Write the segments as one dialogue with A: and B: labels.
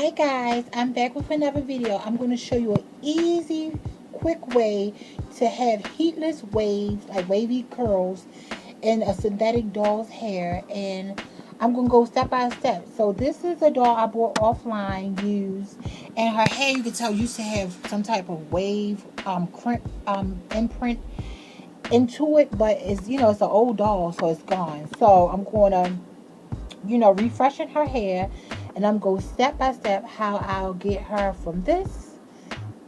A: Hey guys, I'm back with another video. I'm going to show you an easy, quick way to have heatless waves, like wavy curls, in a synthetic doll's hair. And I'm going to go step by step. So this is a doll I bought offline, used. And her hair, you can tell, used to have some type of wave imprint into it. But it's, it's an old doll, so it's gone. So I'm going to refreshing her hair, and I'm going step by step how I'll get her from this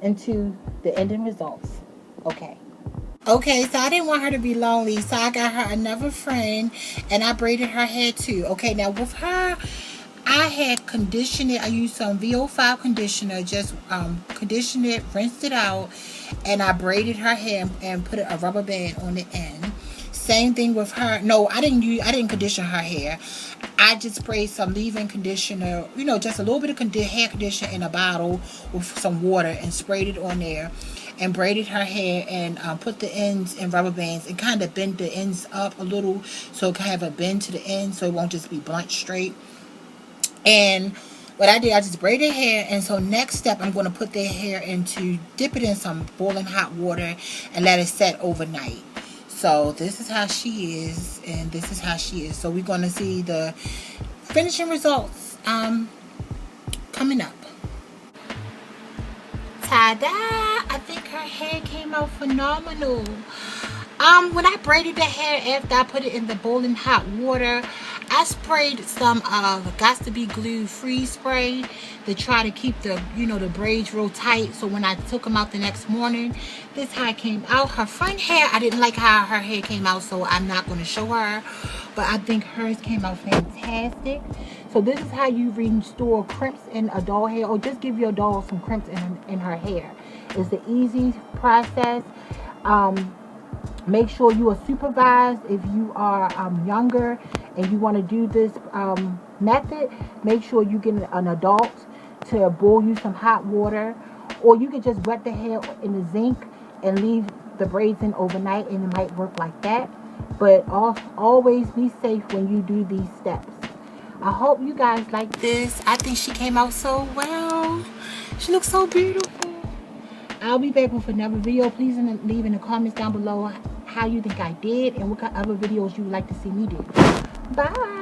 A: into the ending results. Okay, so I didn't want her to be lonely, so I got her another friend, and I braided her hair too. Okay, now with her, I had conditioned it. I used some VO5 conditioner, just conditioned it, rinsed it out, and I braided her hair and put a rubber band on the end. Same thing with her. No, I didn't condition her hair. I just sprayed some leave-in conditioner, just a little bit of hair conditioner in a bottle with some water, and sprayed it on there and braided her hair, and put the ends in rubber bands and kind of bend the ends up a little so it can have a bend to the end so it won't just be blunt straight. And what I did, I just braided hair. And so next step, I'm going to put their hair dip it in some boiling hot water and let it set overnight. So this is how she is, and this is how she is. So we're going to see the finishing results coming up. Ta-da! I think her hair came out phenomenal. When I braided the hair after I put it in the boiling hot water, I sprayed some Got to Be Glue freeze spray to try to keep the the braids real tight. So when I took them out the next morning, this is how it came out. Her front hair, I didn't like how her hair came out, so I'm not going to show her. But I think hers came out fantastic. So this is how you restore crimps in a doll hair, or just give your doll some crimps in her hair. It's the easy process. Make sure you are supervised. If you are younger and you want to do this method, make sure you get an adult to boil you some hot water, or you can just wet the hair in the zinc and leave the braids in overnight, and it might work like that. But always be safe when you do these steps. I hope you guys like this. I think she came out so well. She looks so beautiful. I'll be back with another video. Please leave in the comments down below how you think I did and what kind of other videos you would like to see me do. Bye.